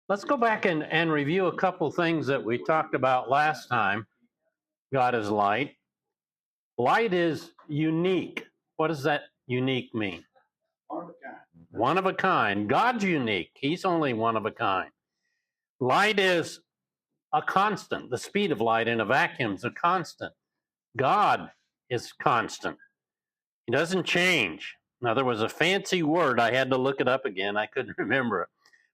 Let's go back and review a couple things that we talked about last time. God is light. Light is unique. What does that unique mean? One of a kind. One of a kind. God's unique. He's only one of a kind. Light is a constant. The speed of light in a vacuum is a constant. God is constant. He doesn't change. Now, there was a fancy word. I had to look it up again. I couldn't remember it.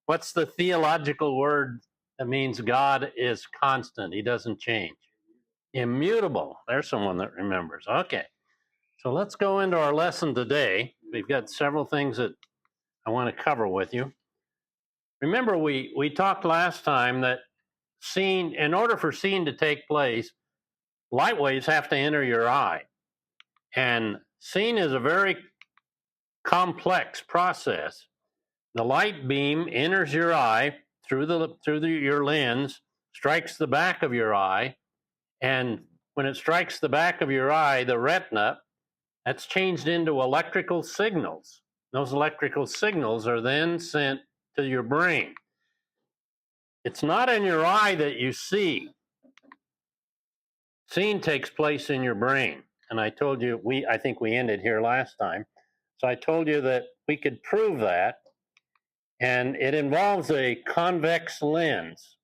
What's the theological word that means God is constant? He doesn't change. Immutable. There's someone that remembers. Okay. So let's go into our lesson today. We've got several things that I want to cover with you. Remember, we talked last time that in order for seeing to take place, light waves have to enter your eye. And seeing is a very complex process. The light beam enters your eye through your lens, strikes the back of your eye, and when it strikes the back of your eye, the retina, that's changed into electrical signals. Those electrical signals are then sent to your brain. It's not in your eye that you see. Seeing takes place in your brain. And I told you, I think we ended here last time. So I told you that we could prove that. And it involves a convex lens.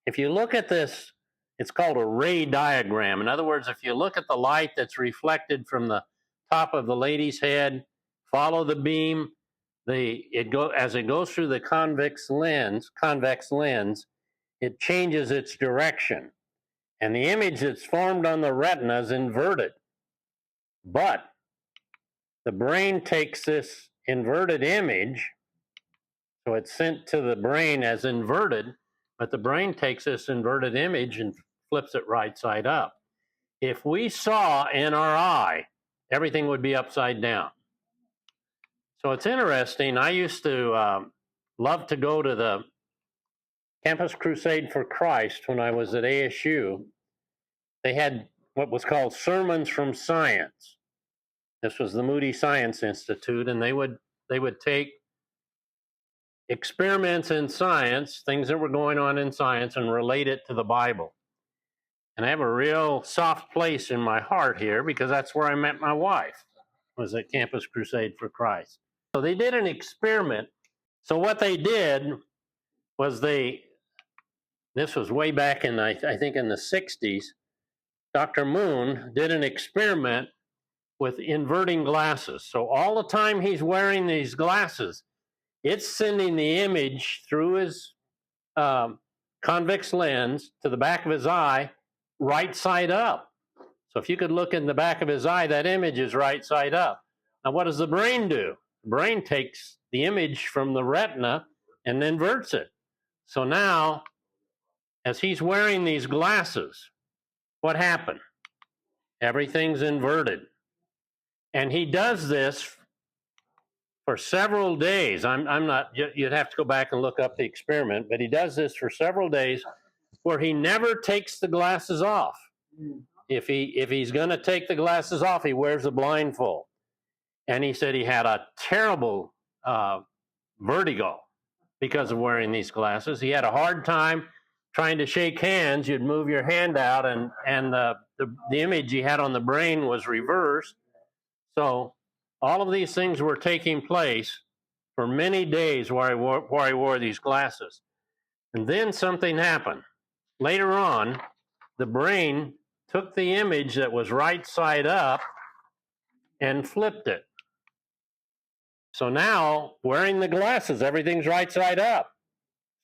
If you look at this, it's called a ray diagram. In other words, if you look at the light that's reflected from the top of the lady's head, follow the beam, as it goes through the convex lens, it changes its direction. And the image that's formed on the retina is inverted. But the brain takes this inverted image, so it's sent to the brain as inverted, but the brain takes this inverted image and flips it right side up. If we saw in our eye, everything would be upside down. So it's interesting. I used to love to go to the Campus Crusade for Christ when I was at ASU. They had what was called Sermons from Science. This was the Moody Science Institute, and they would take experiments in science, things that were going on in science, and relate it to the Bible. And I have a real soft place in my heart here because that's where I met my wife, was at Campus Crusade for Christ. So they did an experiment. So what they did was this was way back in, I think in the 60s, Dr. Moon did an experiment with inverting glasses. So all the time he's wearing these glasses, it's sending the image through his convex lens to the back of his eye, right side up. So if you could look in the back of his eye, that image is right side up. Now, what does the brain do? The brain takes the image from the retina and inverts it. So now, as he's wearing these glasses, what happened? Everything's inverted. And he does this for several days. I'm not, you'd have to go back and look up the experiment, but he does this for several days where he never takes the glasses off. If he's going to take the glasses off, he wears a blindfold. And he said he had a terrible vertigo because of wearing these glasses. He had a hard time trying to shake hands. You'd move your hand out, and the image he had on the brain was reversed. So all of these things were taking place for many days where I wore these glasses. And then something happened. Later on, the brain took the image that was right side up and flipped it. So now, wearing the glasses, everything's right side up.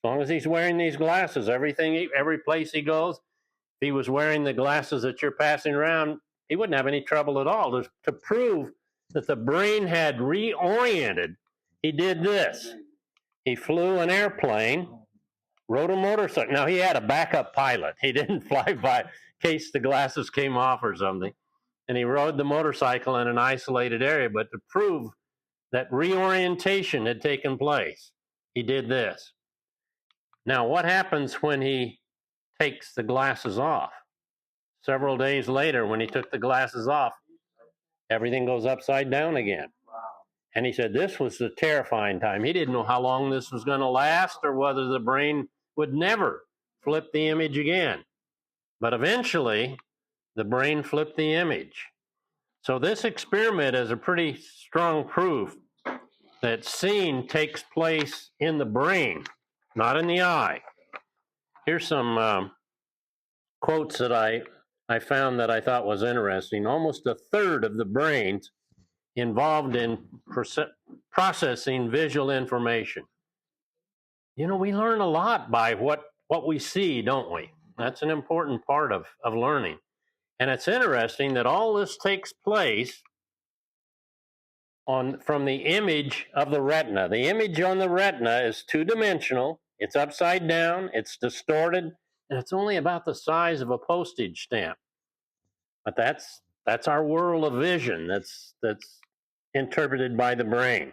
As long as he's wearing these glasses, every place he goes, if he was wearing the glasses that you're passing around, he wouldn't have any trouble at all. To prove that the brain had reoriented, he did this. He flew an airplane, rode a motorcycle. Now, he had a backup pilot. He didn't fly by in case the glasses came off or something. And he rode the motorcycle in an isolated area. But to prove that reorientation had taken place, he did this. Now, what happens when he takes the glasses off? Several days later, when he took the glasses off, everything goes upside down again. And he said this was the terrifying time. He didn't know how long this was going to last or whether the brain would never flip the image again. But eventually, the brain flipped the image. So this experiment is a pretty strong proof that seeing takes place in the brain, not in the eye. Here's some quotes that I found that I thought was interesting. Almost a third of the brains involved in processing visual information. You know, we learn a lot by what we see, don't we? That's an important part of learning. And it's interesting that all this takes place from the image of the retina. The image on the retina is two-dimensional, it's upside down, it's distorted, and it's only about the size of a postage stamp. But that's our world of vision that's interpreted by the brain.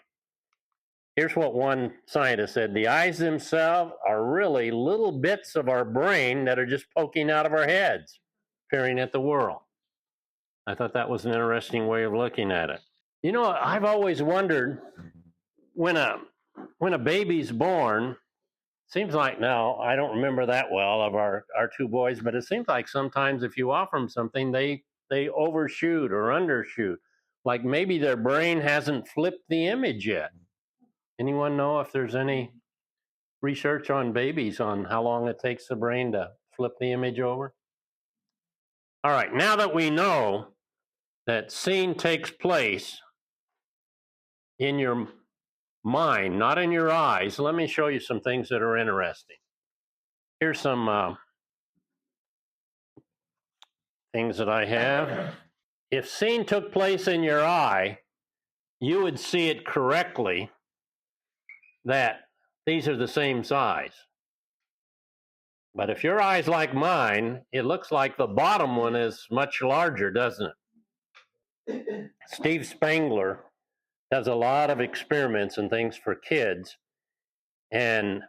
Here's what one scientist said: the eyes themselves are really little bits of our brain that are just poking out of our heads, peering at the world. I thought that was an interesting way of looking at it. You know, I've always wondered when a baby's born, seems like now, I don't remember that well of our two boys, but it seems like sometimes if you offer them something, they overshoot or undershoot. Like maybe their brain hasn't flipped the image yet. Anyone know if there's any research on babies on how long it takes the brain to flip the image over? All right, now that we know that seeing takes place in your mind, not in your eyes, let me show you some things that are interesting. Here's some things that I have. If seeing took place in your eye, you would see it correctly that these are the same size. But if your eye's like mine, it looks like the bottom one is much larger, doesn't it? Steve Spangler does a lot of experiments and things for kids, and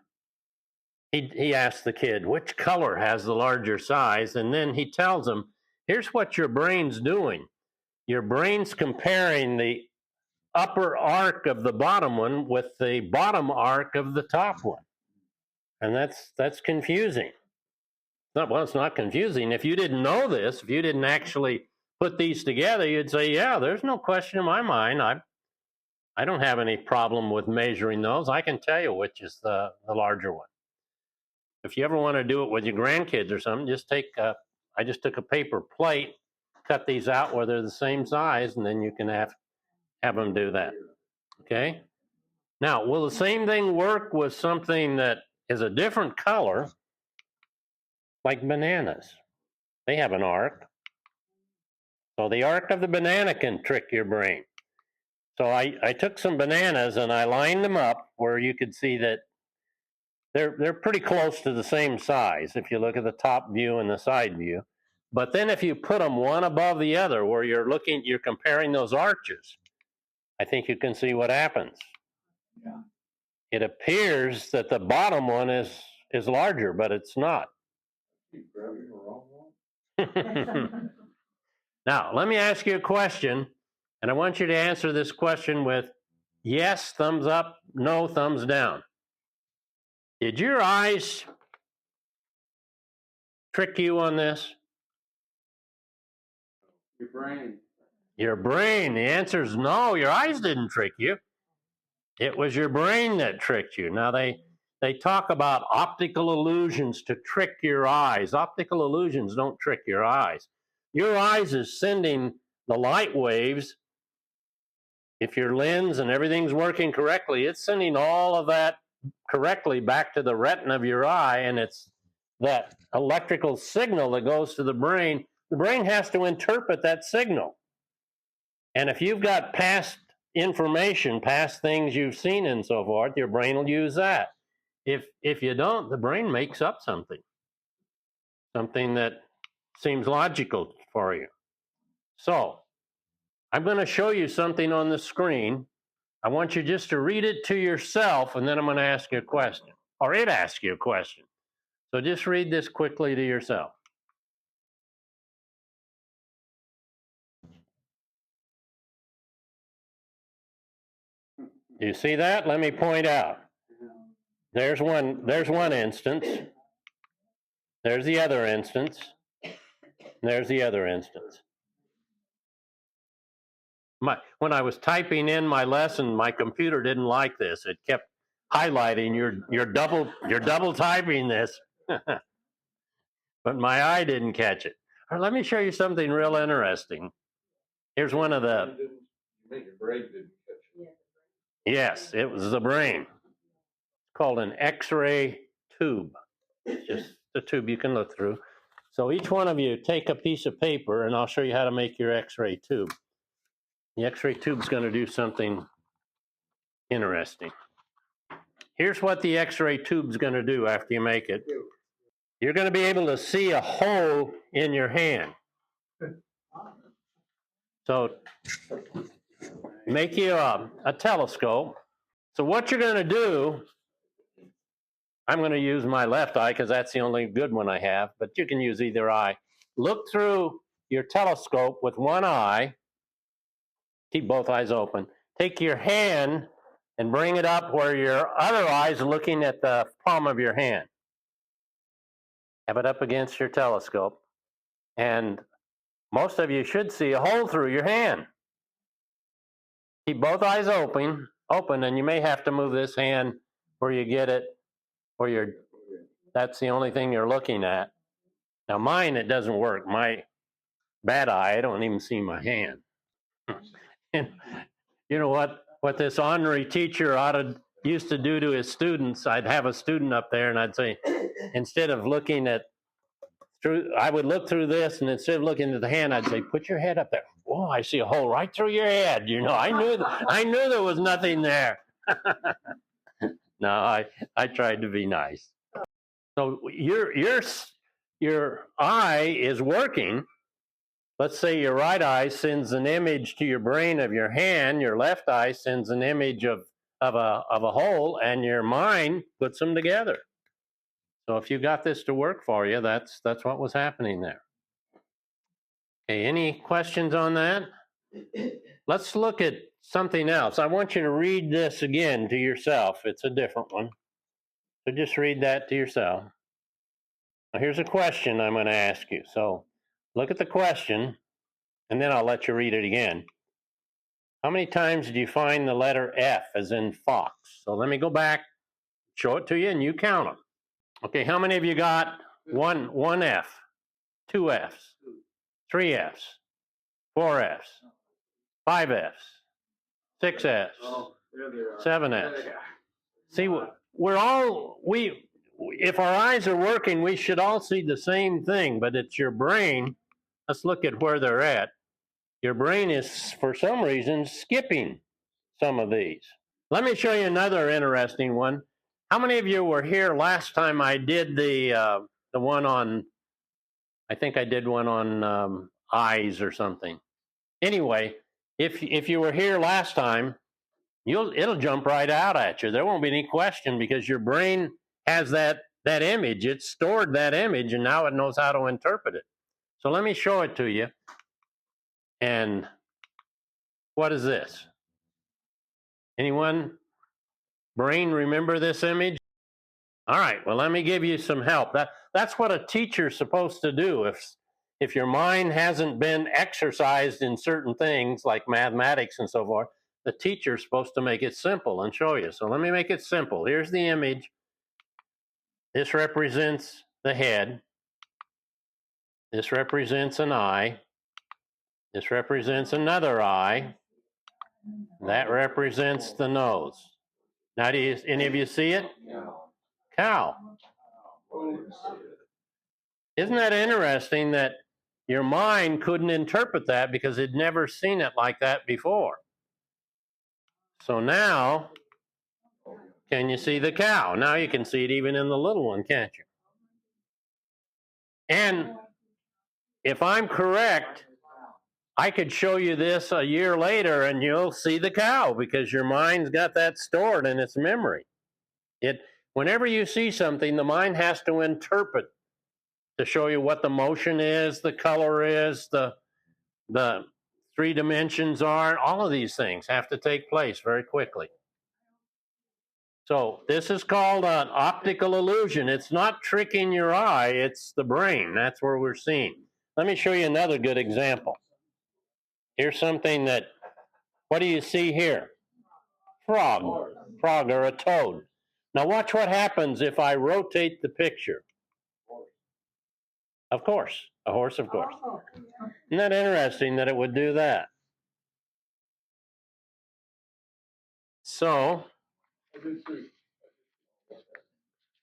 he asks the kid, which color has the larger size? And then he tells them, here's what your brain's doing. Your brain's comparing the upper arc of the bottom one with the bottom arc of the top one. And that's confusing. It's not confusing. If you didn't know this, if you didn't actually put these together, you'd say, yeah, there's no question in my mind. I don't have any problem with measuring those. I can tell you which is the larger one. If you ever want to do it with your grandkids or something, I just took a paper plate, cut these out where they're the same size, and then you can have them do that. Okay? Now, will the same thing work with something that is a different color, like bananas? They have an arc. So the arc of the banana can trick your brain. So I took some bananas and I lined them up where you could see that they're pretty close to the same size if you look at the top view and the side view. But then if you put them one above the other where you're comparing those arches, I think you can see what happens. Yeah. It appears that the bottom one is larger, but it's not. You're grabbing the wrong one. Now, let me ask you a question, and I want you to answer this question with yes, thumbs up, no, thumbs down. Did your eyes trick you on this? Your brain. Your brain. The answer is no, your eyes didn't trick you. It was your brain that tricked you. Now, they talk about optical illusions to trick your eyes. Optical illusions don't trick your eyes. Your eyes is sending the light waves. If your lens and everything's working correctly, it's sending all of that correctly back to the retina of your eye, and it's that electrical signal that goes to the brain. The brain has to interpret that signal. And if you've got past information, past things you've seen and so forth, your brain will use that. If you don't, the brain makes up something that seems logical for you. So I'm going to show you something on the screen. I want you just to read it to yourself, and then I'm going to ask you a question, or it asks you a question. So just read this quickly to yourself. You see that? Let me point out. There's one instance. There's the other instance. There's the other instance. When I was typing in my lesson, my computer didn't like this. It kept highlighting you're double typing this. But my eye didn't catch it. All right, let me show you something real interesting. Here's one of the. Yes, it was the brain. It's called an X-ray tube. It's just a tube you can look through. So each one of you take a piece of paper, and I'll show you how to make your X-ray tube. The X-ray tube is going to do something interesting. Here's what the X-ray tube is going to do after you make it. You're going to be able to see a hole in your hand. So make you a telescope. So what you're going to do, I'm going to use my left eye because that's the only good one I have, but you can use either eye. Look through your telescope with one eye. Keep both eyes open. Take your hand and bring it up where your other eye is looking at the palm of your hand. Have it up against your telescope. And most of you should see a hole through your hand. Keep both eyes open, and you may have to move this hand where you get it, where that's the only thing you're looking at. Now mine, it doesn't work. My bad eye, I don't even see my hand. And you know what this honorary teacher used to do to his students, I'd have a student up there and I'd say, instead of looking at I would look through this, and instead of looking at the hand, I'd say, put your head up there. Whoa, I see a hole right through your head. You know, I knew there was nothing there. No, I tried to be nice. So your eye is working. Let's say your right eye sends an image to your brain of your hand. Your left eye sends an image of a hole, and your mind puts them together. So if you got this to work for you, that's what was happening there. Okay, any questions on that? Let's look at something else. I want you to read this again to yourself. It's a different one. So just read that to yourself. Now here's a question I'm going to ask you. So look at the question, and then I'll let you read it again. How many times did you find the letter F as in fox? So let me go back, show it to you, and you count them. Okay, how many of you got one F, two Fs, three Fs, four Fs, five Fs, six Fs, seven Fs? See, if our eyes are working, we should all see the same thing, but it's your brain. Let's look at where they're at. Your brain is, for some reason, skipping some of these. Let me show you another interesting one. How many of you were here last time I did the one on, I think I did one on eyes or something. Anyway, if you were here last time, it'll jump right out at you. There won't be any question because your brain has that image. It's stored that image, and now it knows how to interpret it. So let me show it to you. And what is this? Anyone brain remember this image? All right, well, let me give you some help. That's what a teacher's supposed to do. If your mind hasn't been exercised in certain things like mathematics and so forth, the teacher's supposed to make it simple and show you. So let me make it simple. Here's the image. This represents the head. This represents an eye. This represents another eye. That represents the nose. Now, any of you see it? Cow. Isn't that interesting that your mind couldn't interpret that because it'd never seen it like that before? So now, can you see the cow? Now you can see it even in the little one, can't you? And if I'm correct, I could show you this a year later and you'll see the cow because your mind's got that stored in its memory. Whenever you see something, the mind has to interpret to show you what the motion is, the color is, the three dimensions are. All of these things have to take place very quickly. So this is called an optical illusion. It's not tricking your eye, it's the brain. That's where we're seeing. Let me show you another good example. Here's something that, what do you see here? Frog or a toad. Now watch what happens if I rotate the picture. Of course, a horse, of course. Isn't that interesting that it would do that? So,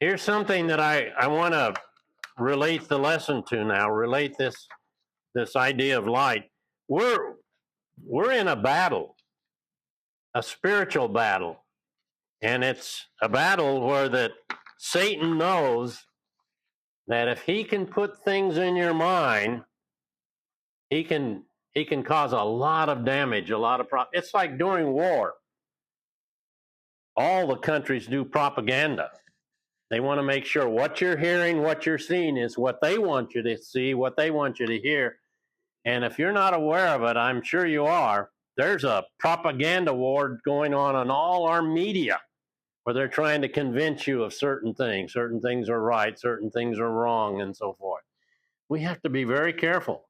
here's something that I want to relate the lesson to now, relate this idea of light. We're in a battle, a spiritual battle. And it's a battle where that Satan knows that if he can put things in your mind, he can cause a lot of damage, a lot of problems. It's like during war. All the countries do propaganda. They want to make sure what you're hearing, what you're seeing is what they want you to see, what they want you to hear. And if you're not aware of it, I'm sure you are, there's a propaganda war going on in all our media where they're trying to convince you of certain things. Certain things are right, certain things are wrong, and so forth. We have to be very careful.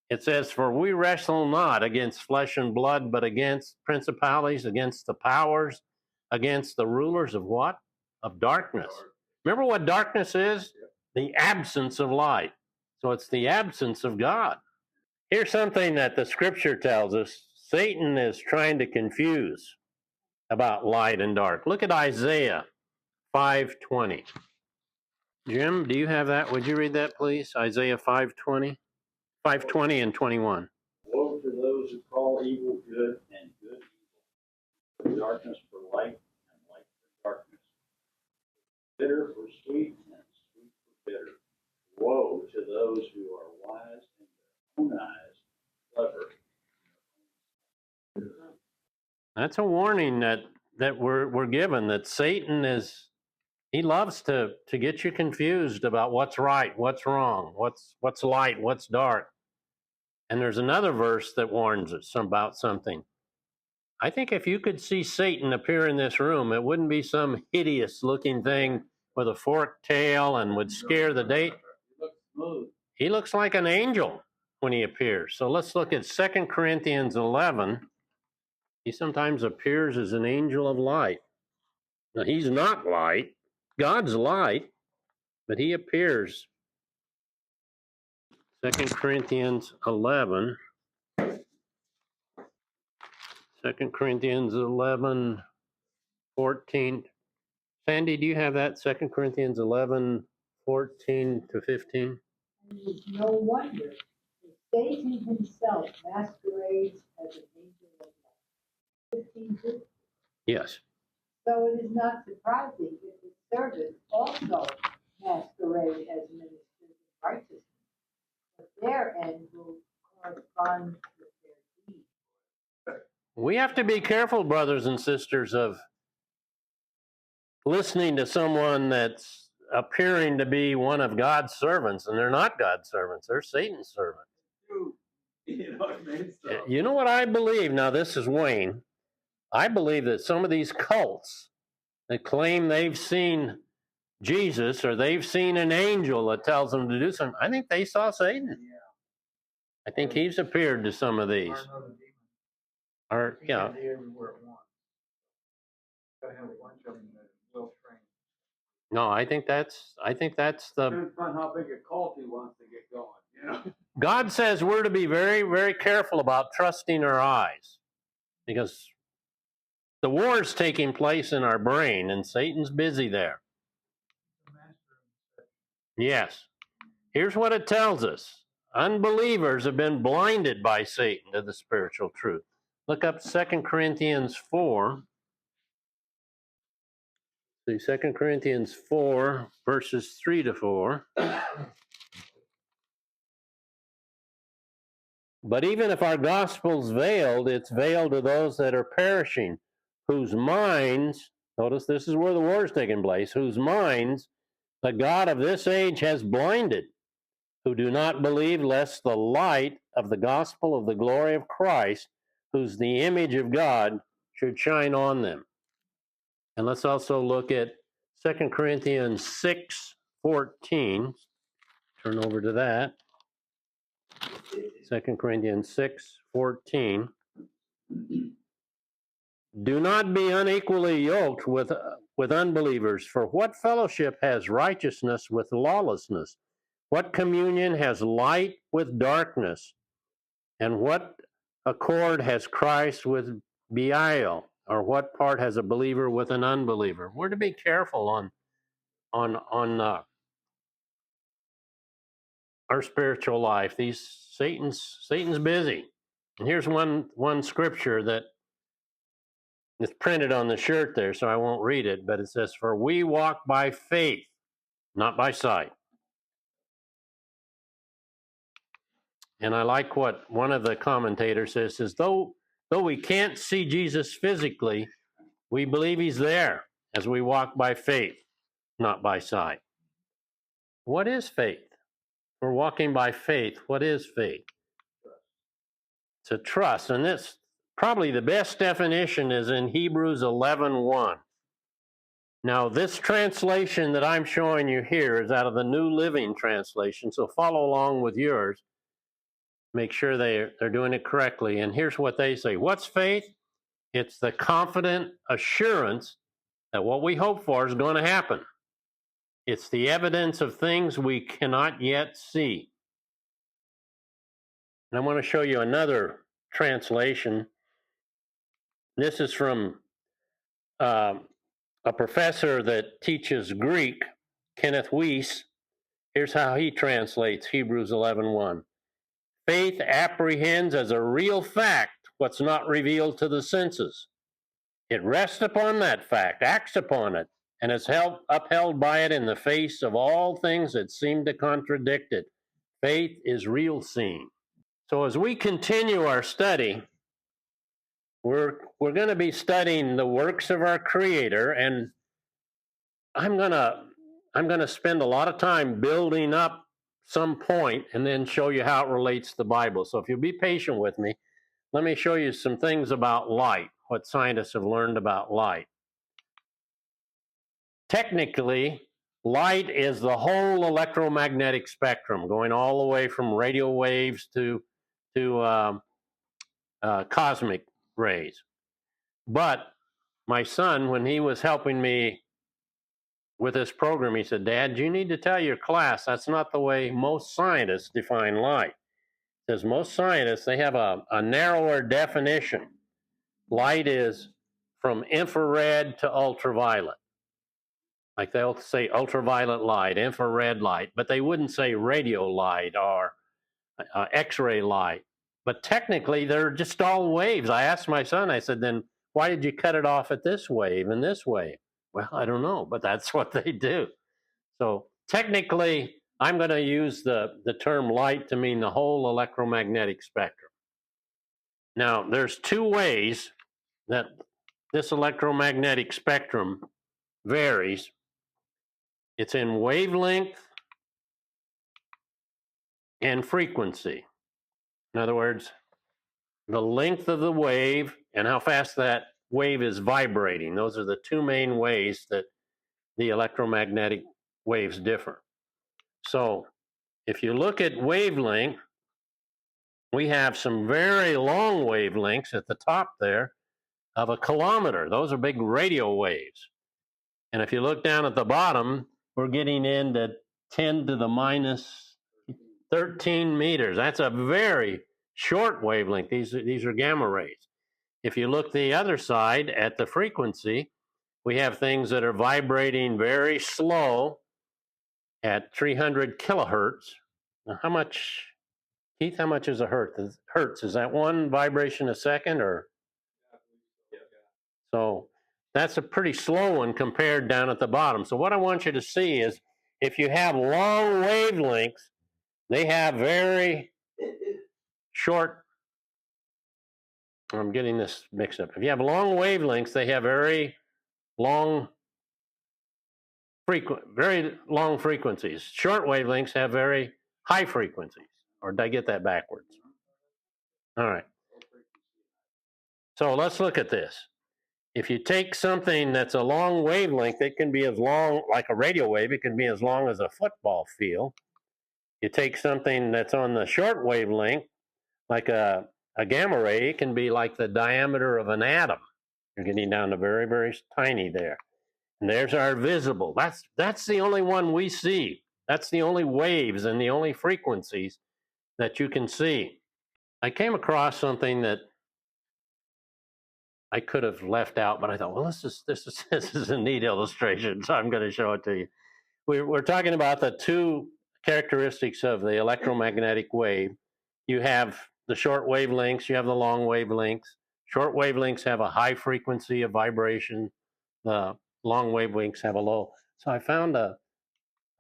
It says, for we wrestle not against flesh and blood, but against principalities, against the powers, against the rulers of what? Of darkness. Remember what darkness is? The absence of light. So it's the absence of God. Here's something that the scripture tells us. Satan is trying to confuse about light and dark. Look at Isaiah 5:20. Jim, do you have that? Would you read that, please? Isaiah 5:20? 5:20 and 21. Woe to those who call evil good and good evil, darkness for light and light for darkness, bitter for sweet and sweet for bitter. Woe to those who are wise in their own eyes, clever. That's a warning that we're given, that Satan he loves to get you confused about what's right, what's wrong, what's light, what's dark. And there's another verse that warns us about something. I think if you could see Satan appear in this room, it wouldn't be some hideous looking thing with a forked tail and would scare the date. He looks like an angel when he appears. So let's look at 2 Corinthians 11. He sometimes appears as an angel of light. Now, he's not light. God's light, but he appears. 2 Corinthians 11. 2 Corinthians 11, 14. Sandy, do you have that? 2 Corinthians 11, 14 to 15? And it is no wonder that Satan himself masquerades as an angel of light. 15:2. Yes. So it is not surprising if his servants also masquerade as ministers of righteousness, but their end will correspond with their deeds. We have to be careful, brothers and sisters, of listening to someone that's appearing to be one of God's servants, and they're not God's servants, they're Satan's servants. You know what I believe? Now, this is Wayne. I believe that some of these cults that claim they've seen Jesus or they've seen an angel that tells them to do something, I think they saw Satan. I think he's appeared to some of these. Or, yeah. No, I think that's the. Depends on how big a cult he wants to get going, you know. God says we're to be very, very careful about trusting our eyes, because the war is taking place in our brain, and Satan's busy there. Yes. Here's what it tells us. Unbelievers have been blinded by Satan to the spiritual truth. Look up 2 Corinthians 4. See, 2 Corinthians 4, verses 3 to 4. But even if our gospel's veiled, it's veiled to those that are perishing, whose minds, notice this is where the war is taking place, whose minds the God of this age has blinded, who do not believe, lest the light of the gospel of the glory of Christ, who's the image of God, should shine on them. And let's also look at 2 Corinthians 6:14. Turn over to that. 2 Corinthians 6:14. Do not be unequally yoked with unbelievers, for what fellowship has righteousness with lawlessness? What communion has light with darkness? And what accord has Christ with Belial? Or what part has a believer with an unbeliever? We're to be careful on our spiritual life. Satan's busy. And here's one scripture that is printed on the shirt there, so I won't read it, but it says, "For we walk by faith, not by sight." And I like what one of the commentators says, though we can't see Jesus physically, we believe he's there as we walk by faith, not by sight. What is faith? We're walking by faith. What is faith? It's a trust. And this, probably the best definition is in Hebrews 11:1. Now, this translation that I'm showing you here is out of the New Living Translation, so follow along with yours. Make sure they're doing it correctly. And here's what they say. What's faith? It's the confident assurance that what we hope for is going to happen. It's the evidence of things we cannot yet see. And I want to show you another translation. This is from a professor that teaches Greek, Kenneth Weiss. Here's how he translates Hebrews 11:1. Faith apprehends as a real fact what's not revealed to the senses. It rests upon that fact, acts upon it, and is upheld by it in the face of all things that seem to contradict it. Faith is real seeing. So as we continue our study, we're going to be studying the works of our Creator, and I'm going to spend a lot of time building up some point and then show you how it relates to the Bible. So if you'll be patient with me, let me show you some things about light, what scientists have learned about light. Technically, light is the whole electromagnetic spectrum, going all the way from radio waves to cosmic rays. But my son, when he was helping me with this program, he said, "Dad, you need to tell your class that's not the way most scientists define light." He says most scientists, they have a narrower definition. Light is from infrared to ultraviolet. Like they'll say ultraviolet light, infrared light, but they wouldn't say radio light or X-ray light. But technically, they're just all waves. I asked my son, I said, then why did you cut it off at this wave and this wave? Well, I don't know, but that's what they do. So technically, I'm going to use the term light to mean the whole electromagnetic spectrum. Now, there's two ways that this electromagnetic spectrum varies. It's in wavelength and frequency. In other words, the length of the wave and how fast that wave is vibrating. Those are the two main ways that the electromagnetic waves differ. So if you look at wavelength, we have some very long wavelengths at the top there of a kilometer. Those are big radio waves. And if you look down at the bottom, we're getting into 10 to the minus 13 meters. That's a very short wavelength. These are gamma rays. If you look the other side at the frequency, we have things that are vibrating very slow at 300 kilohertz. Now, how much, Keith, how much is a hertz? Is that one vibration a second or? So that's a pretty slow one compared down at the bottom. So what I want you to see is if you have long wavelengths, they have very short, I'm getting this mixed up. If you have long wavelengths, they have very long frequencies. Short wavelengths have very high frequencies. Or did I get that backwards? All right. So let's look at this. If you take something that's a long wavelength, it can be as long, like a radio wave, it can be as long as a football field. You take something that's on the short wavelength, like a gamma ray, it can be like the diameter of an atom. You're getting down to very, very tiny there. And there's our visible. That's the only one we see. That's the only waves and the only frequencies that you can see. I came across something that I could have left out, but I thought, well, this is a neat illustration, so I'm going to show it to you. We're talking about the two characteristics of the electromagnetic wave. You have the short wavelengths, you have the long wavelengths. Short wavelengths have a high frequency of vibration. The long wavelengths have a low. So I found a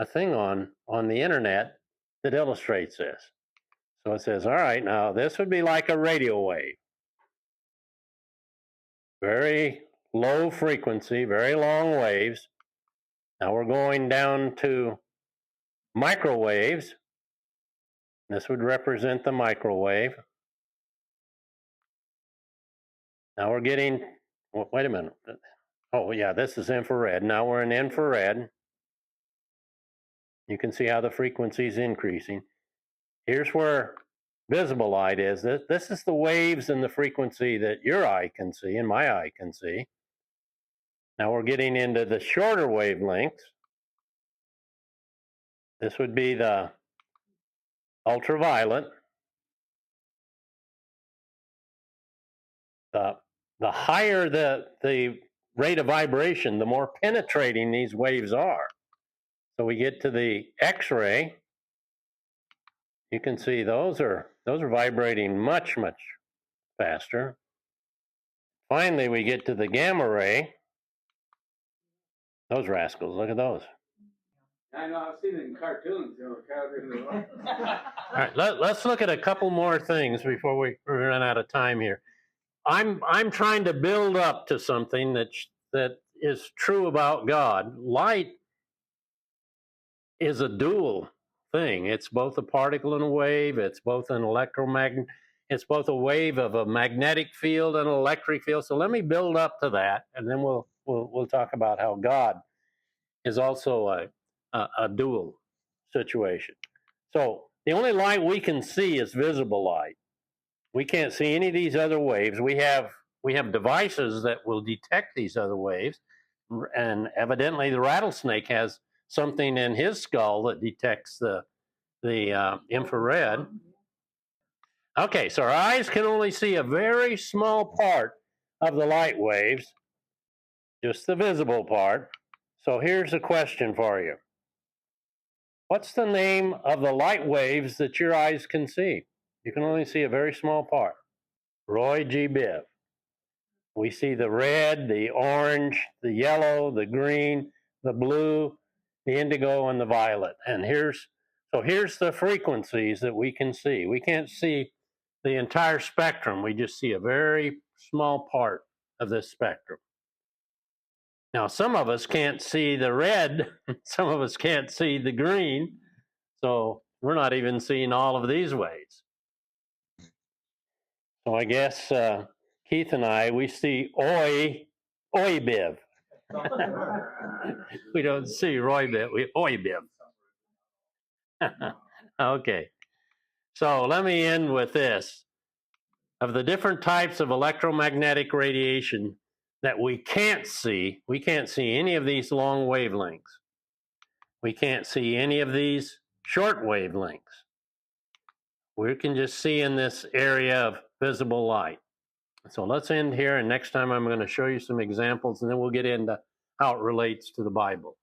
thing on the internet that illustrates this. So it says, all right, now this would be like a radio wave. Very low frequency, very long waves. Now we're going down to microwaves. This would represent the microwave. Now we're getting, well, wait a minute. Oh, yeah, this is infrared. Now we're in infrared. You can see how the frequency is increasing. Here's where visible light is. This is the waves and the frequency that your eye can see and my eye can see. Now we're getting into the shorter wavelengths. This would be the ultraviolet. The higher the rate of vibration, the more penetrating these waves are. So we get to the X-ray. You can see those are vibrating much, much faster. Finally, we get to the gamma ray. Those rascals, look at those. I know, I've seen it in cartoons, you know. All right, let's look at a couple more things before we run out of time here. I'm trying to build up to something that is true about God. Light is a dual thing. It's both a particle and a wave. It's both an electromagnet. It's both a wave of a magnetic field and an electric field. So let me build up to that, and then we'll talk about how God is also a dual situation. So the only light we can see is visible light. We can't see any of these other waves. We have devices that will detect these other waves, and evidently the rattlesnake has something in his skull that detects the infrared. Okay, so our eyes can only see a very small part of the light waves, just the visible part. So here's a question for you. What's the name of the light waves that your eyes can see? You can only see a very small part. Roy G. Biv. We see the red, the orange, the yellow, the green, the blue, the indigo, and the violet. And here's the frequencies that we can see. We can't see the entire spectrum. We just see a very small part of this spectrum. Now, some of us can't see the red, some of us can't see the green, so we're not even seeing all of these waves. So I guess Keith and I, we see Oi Biv. We don't see Roy Biv, we Oi Biv. Okay, so let me end with this. Of the different types of electromagnetic radiation that we can't see any of these long wavelengths. We can't see any of these short wavelengths. We can just see in this area of visible light. So let's end here, and next time I'm going to show you some examples, and then we'll get into how it relates to the Bible.